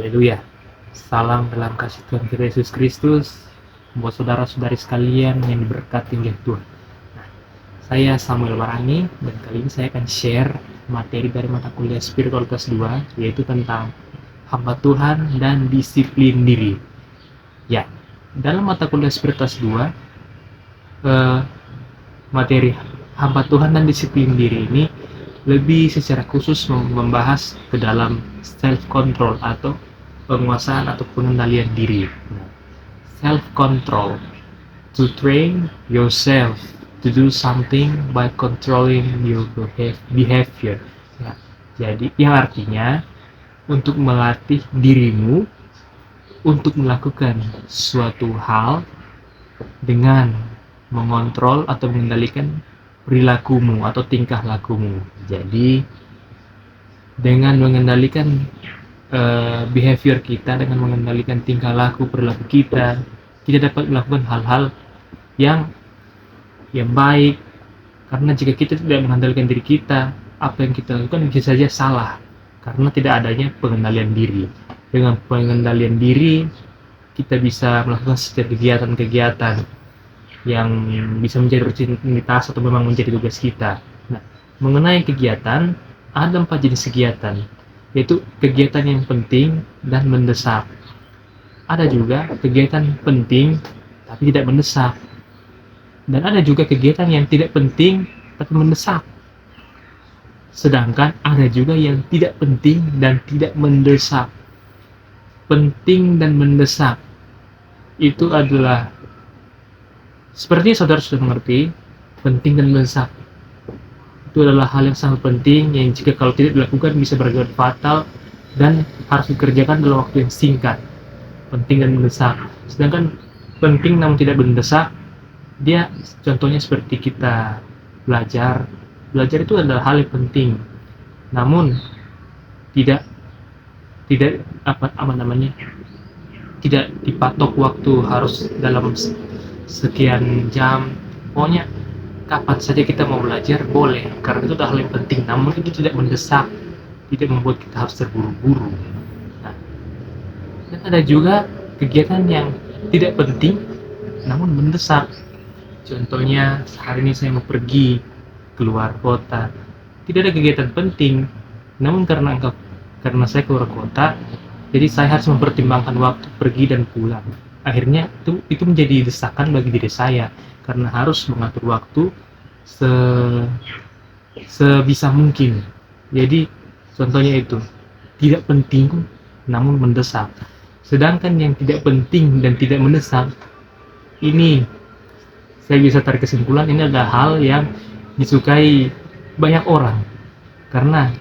Haleluya. Salam dalam kasih Tuhan kita Yesus Kristus buat saudara-saudari sekalian yang diberkati oleh Tuhan. Nah, saya Samuel Warangi dan kali ini saya akan share materi dari mata kuliah Spiritualitas 2, yaitu tentang hamba Tuhan dan disiplin diri. Ya, dalam mata kuliah Spiritualitas 2, materi hamba Tuhan dan disiplin diri ini lebih secara khusus membahas ke dalam self-control atau penguasaan atau pengendalian diri. Self-control, to train yourself to do something by controlling your behavior. Ya, jadi yang artinya untuk melatih dirimu untuk melakukan suatu hal dengan mengontrol atau mengendalikan perilakumu atau tingkah lakumu. Jadi dengan mengendalikan behavior kita, dengan mengendalikan tingkah laku perilaku kita dapat melakukan hal-hal yang baik. Karena jika kita tidak mengendalikan diri kita, apa yang kita lakukan bisa saja salah karena tidak adanya pengendalian diri. Dengan pengendalian diri kita bisa melakukan setiap kegiatan-kegiatan yang bisa menjadi rutinitas atau memang menjadi tugas kita. Nah, mengenai kegiatan, ada 4 jenis kegiatan, yaitu kegiatan yang penting dan mendesak. Ada juga kegiatan penting tapi tidak mendesak. Dan ada juga kegiatan yang tidak penting tapi mendesak. Sedangkan ada juga yang tidak penting dan tidak mendesak. Penting dan mendesak itu adalah seperti saudara sudah mengerti, penting dan mendesak itu adalah hal yang sangat penting yang jika kalau tidak dilakukan bisa berakibat fatal dan harus dikerjakan dalam waktu yang singkat. Penting dan mendesak. Sedangkan penting namun tidak mendesak, dia contohnya seperti kita belajar. Belajar itu adalah hal yang penting, namun tidak tidak dipatok waktu harus dalam sekian jam. Pokoknya kapan saja kita mau belajar boleh, karena itu adalah hal yang penting, namun itu tidak mendesak, tidak membuat kita harus terburu-buru. Nah, dan ada juga kegiatan yang tidak penting namun mendesak. Contohnya hari ini saya mau pergi keluar kota, tidak ada kegiatan penting, namun karena saya keluar kota, jadi saya harus mempertimbangkan waktu pergi dan pulang. Akhirnya itu menjadi desakan bagi diri saya karena harus mengatur waktu sebisa mungkin. Jadi contohnya itu tidak penting namun mendesak. Sedangkan yang tidak penting dan tidak mendesak ini saya bisa tarik kesimpulan ini adalah hal yang disukai banyak orang karena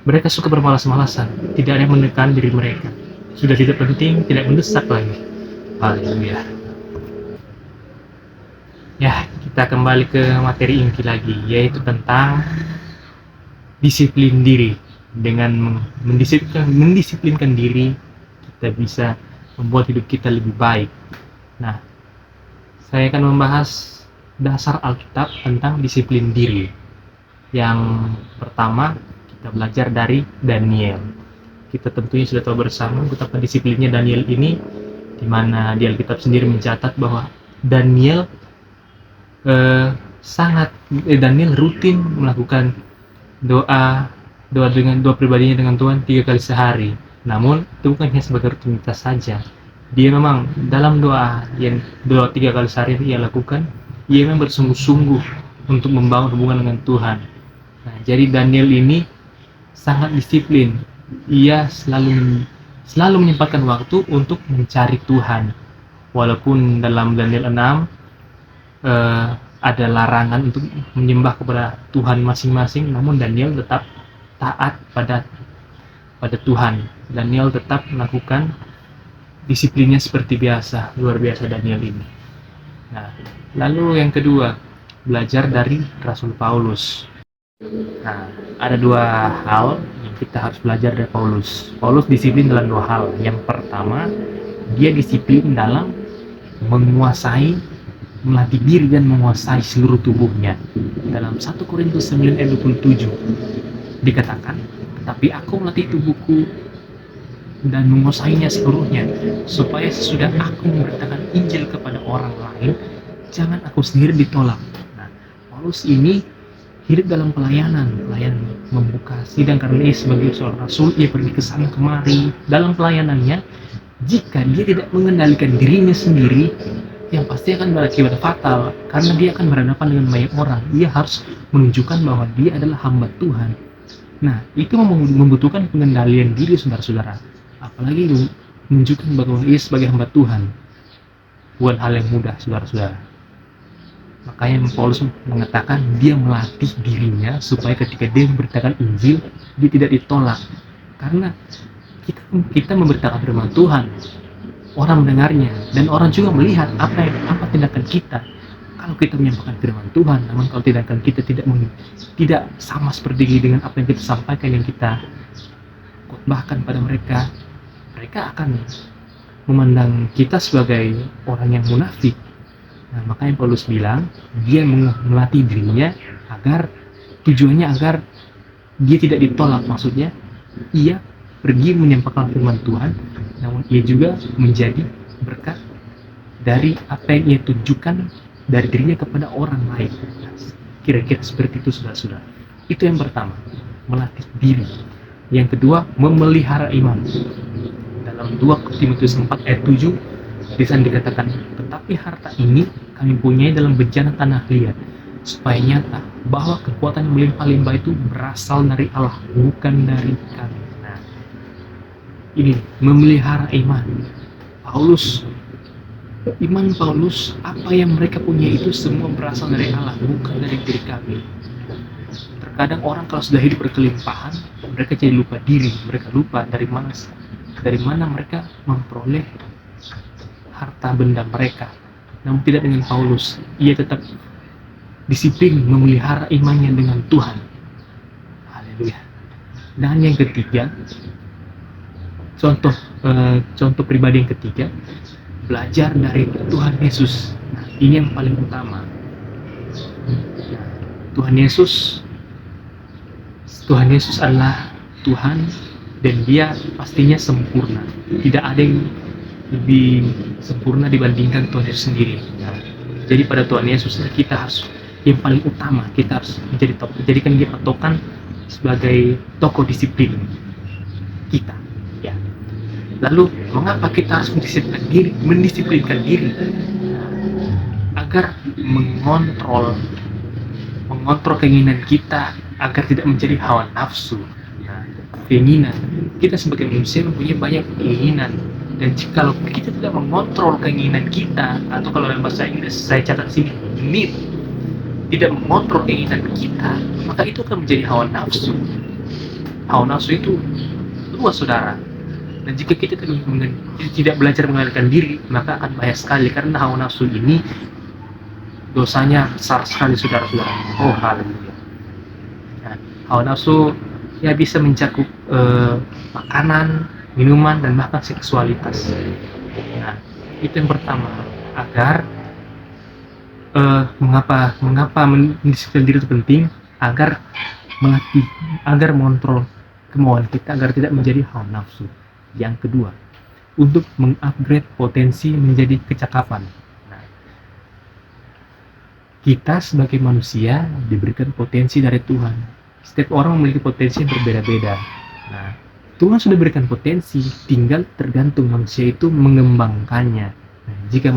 mereka suka bermalas-malasan, tidak ada yang menekan diri mereka. Sudah tidak penting, tidak mendesak lagi. Haleluya. Ya, kita kembali ke materi inti lagi, yaitu tentang disiplin diri. Dengan mendisiplinkan diri, kita bisa membuat hidup kita lebih baik. Nah, saya akan membahas dasar Alkitab tentang disiplin diri. Yang pertama, kita belajar dari Daniel. Kita tentunya sudah tahu bersama betapa disiplinnya Daniel ini, di mana di Alkitab sendiri mencatat bahwa Daniel Daniel rutin melakukan doa pribadinya dengan Tuhan 3 kali sehari. Namun itu bukan hanya sebagai rutinitas saja. Dia memang dalam doa 3 kali sehari ia lakukan, ia memang bersungguh-sungguh untuk membangun hubungan dengan Tuhan. Nah, jadi Daniel ini sangat disiplin. Ia selalu menyempatkan waktu untuk mencari Tuhan. Walaupun dalam Daniel 6 ada larangan untuk menyembah kepada Tuhan masing-masing, namun Daniel tetap taat pada Tuhan. Daniel tetap melakukan disiplinnya seperti biasa. Luar biasa Daniel ini. Nah, lalu yang kedua, belajar dari Rasul Paulus. Nah, ada 2 hal yang kita harus belajar dari Paulus. Paulus disiplin dalam 2 hal. Yang pertama, dia disiplin dalam melatih diri dan menguasai seluruh tubuhnya. Dalam 1 Korintus 9 ayat 27 dikatakan, "Tetapi aku melatih tubuhku dan menguasainya seluruhnya, supaya sesudah aku memberitakan Injil kepada orang lain, jangan aku sendiri ditolak. Nah, Paulus ini hidup dalam pelayanan membuka sidang karena ia sebagai seorang rasul, ia pergi ke sana kemari dalam pelayanannya. Jika dia tidak mengendalikan dirinya sendiri, yang pasti akan berakibat fatal, karena dia akan berhadapan dengan banyak orang. Dia harus menunjukkan bahwa dia adalah hamba Tuhan. Nah, itu membutuhkan pengendalian diri, saudara-saudara. Apalagi menunjukkan bahwa ia sebagai hamba Tuhan. Bukan hal yang mudah, saudara-saudara. Makanya Paulus mengatakan dia melatih dirinya supaya ketika dia memberitakan Injil, dia tidak ditolak. Karena kita memberitakan firman Tuhan, orang mendengarnya dan orang juga melihat apa tindakan kita. Kalau kita menyampaikan firman Tuhan, namun kalau tindakan kita tidak sama seperti dengan apa yang kita sampaikan, yang kita khotbahkan pada mereka, mereka akan memandang kita sebagai orang yang munafik. Nah, makanya Paulus bilang dia melatih dirinya tujuannya agar dia tidak ditolak. Maksudnya ia pergi menyampaikan firman Tuhan, namun ia juga menjadi berkat dari apa yang ia tunjukkan dari dirinya kepada orang lain. Kira-kira seperti itu, saudara-saudara. Itu yang pertama, melatih diri. Yang kedua, memelihara iman. Dalam 2 Timotius 4 ayat 7 di sana dikatakan, tetapi harta ini kami punyai dalam bejana tanah liat, supaya nyata bahwa kekuatan yang melimpah-limpah itu berasal dari Allah, bukan dari kami. Nah, ini memelihara iman. Iman Paulus, apa yang mereka punya itu semua berasal dari Allah, bukan dari diri kami. Terkadang orang kalau sudah hidup berkelimpahan, mereka jadi lupa diri, mereka lupa dari mana mereka memperoleh harta benda mereka. Namun tidak dengan Paulus, ia tetap disiplin memelihara imannya dengan Tuhan. Haleluya. Dan yang ketiga, contoh pribadi yang ketiga, belajar dari Tuhan Yesus. Nah, ini yang paling utama. Tuhan Yesus adalah Tuhan, dan dia pastinya sempurna. Tidak ada yang lebih sempurna dibandingkan Tuhan Yesus sendiri. Nah, jadi pada Tuhan Yesus kita harus, yang paling utama, kita harus jadikan dia patokan sebagai tokoh disiplin kita. Ya. Lalu mengapa kita harus mendisiplinkan diri agar mengontrol keinginan kita agar tidak menjadi hawa nafsu. Nah, keinginan, kita sebagai manusia mempunyai banyak keinginan, dan kalau kita tidak mengontrol keinginan kita, atau kalau dalam bahasa Inggris saya catat sini need, tidak mengontrol keinginan kita, maka itu akan menjadi hawa nafsu. Hawa nafsu itu luas, saudara. Dan jika kita tidak belajar mengendalikan diri, maka akan bahaya sekali, karena hawa nafsu ini dosanya besar sekali, saudara-saudara. Oh, haleluya. Nah, hawa nafsu ya bisa mencakup makanan, minuman, dan bahkan seksualitas. Nah, itu yang pertama. Agar mengapa mendisiplinkan diri itu penting? Agar mengontrol kemauan kita agar tidak menjadi hawa nafsu. Yang kedua, untuk mengupgrade potensi menjadi kecakapan. Nah, kita sebagai manusia diberikan potensi dari Tuhan. Setiap orang memiliki potensi yang berbeda-beda. Nah, Tuhan sudah berikan potensi, tinggal tergantung manusia itu mengembangkannya. Nah, jika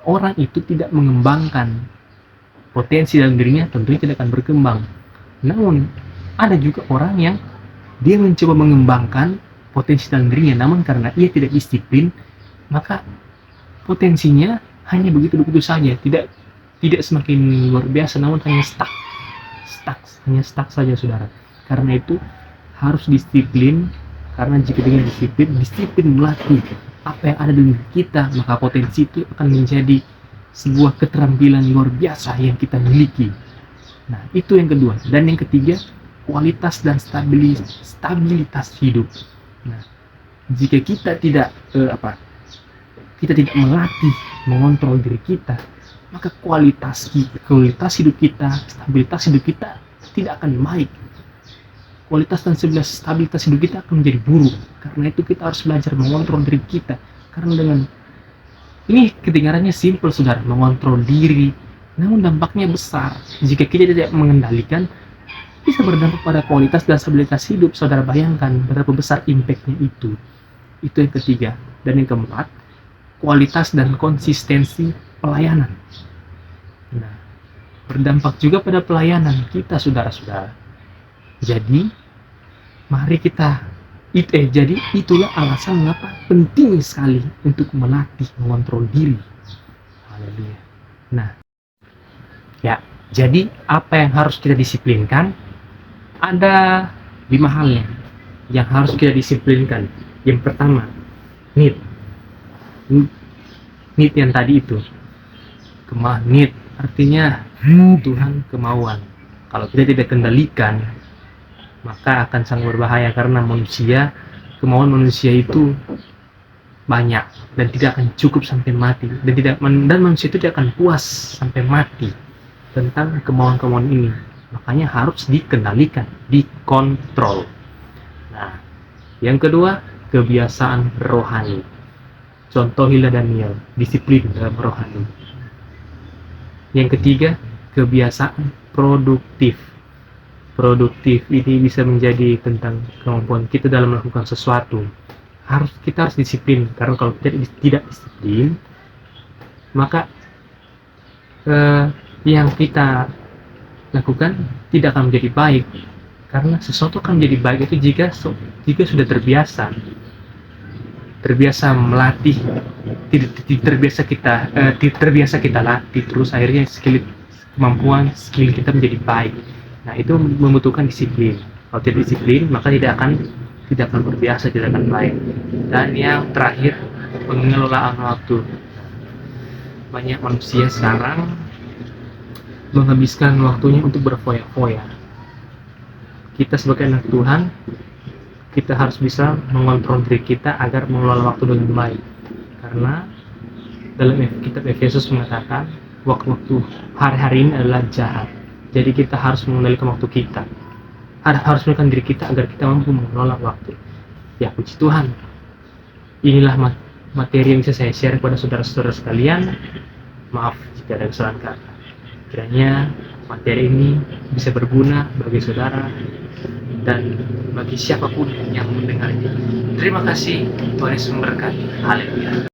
orang itu tidak mengembangkan potensi dalam dirinya, tentunya tidak akan berkembang. Namun, ada juga orang yang dia mencoba mengembangkan potensi dalam dirinya, namun karena ia tidak disiplin, maka potensinya hanya begitu-begitu saja, tidak semakin luar biasa, namun hanya stuck saja, saudara. Karena itu harus disiplin, karena jika dengan disiplin melatih apa yang ada di diri kita, maka potensi itu akan menjadi sebuah keterampilan luar biasa yang kita miliki. Nah, itu yang kedua. Dan yang ketiga, kualitas dan stabilitas hidup. Nah, jika kita tidak melatih, mengontrol diri kita, maka kualitas hidup kita, stabilitas hidup kita tidak akan baik. kualitas dan stabilitas hidup kita akan menjadi buruk. Karena itu kita harus belajar mengontrol diri kita. Karena dengan ini kedengarannya simpel, saudara, mengontrol diri, namun dampaknya besar. Jika kita tidak mengendalikan, bisa berdampak pada kualitas dan stabilitas hidup. Saudara bayangkan berapa besar impact-nya itu. Itu yang ketiga. Dan yang keempat, kualitas dan konsistensi pelayanan. Nah, berdampak juga pada pelayanan kita, saudara-saudara. Jadi, mari kita jadi itulah alasan mengapa penting sekali untuk melatih mengontrol diri. Haleluya. Nah, ya, jadi apa yang harus kita disiplinkan? Ada 5 hal yang harus kita disiplinkan. Yang pertama, need yang tadi itu. Need artinya Tuhan kemauan. Kalau kita tidak kendalikan, maka akan sangat berbahaya, karena kemauan manusia itu banyak dan tidak akan cukup sampai mati, dan manusia itu tidak akan puas sampai mati tentang kemauan-kemauan ini. Makanya harus dikendalikan, dikontrol. Nah, yang kedua, kebiasaan rohani. Contohilah Daniel, disiplin dalam rohani. Yang ketiga, kebiasaan produktif ini bisa menjadi tentang kemampuan kita dalam melakukan sesuatu. Kita harus disiplin, karena kalau kita tidak disiplin, maka yang kita lakukan tidak akan menjadi baik. Karena sesuatu akan menjadi baik itu jika sudah terbiasa melatih, terbiasa kita latih terus, akhirnya skill kita menjadi baik. Nah, itu membutuhkan disiplin. Kalau tidak disiplin, maka tidak akan berbiasa, tidak akan baik. Dan yang terakhir, pengelolaan waktu. Banyak manusia sekarang menghabiskan waktunya untuk berfoya-foya. Kita sebagai anak Tuhan, kita harus bisa mengontrol diri kita agar mengelola waktu dengan baik. Karena dalam kitab Efesus mengatakan, waktu hari-hari ini adalah jahat. Jadi kita harus mengendalikan waktu kita, harus mengendalikan diri kita agar kita mampu mengelola waktu. Ya, puji Tuhan. Inilah materi yang bisa saya share kepada saudara-saudara sekalian. Maaf jika ada kesalahan kata. Kiranya materi ini bisa berguna bagi saudara dan bagi siapapun yang mendengarnya. Terima kasih, Tuhan Yesus memberkati. Haleluya.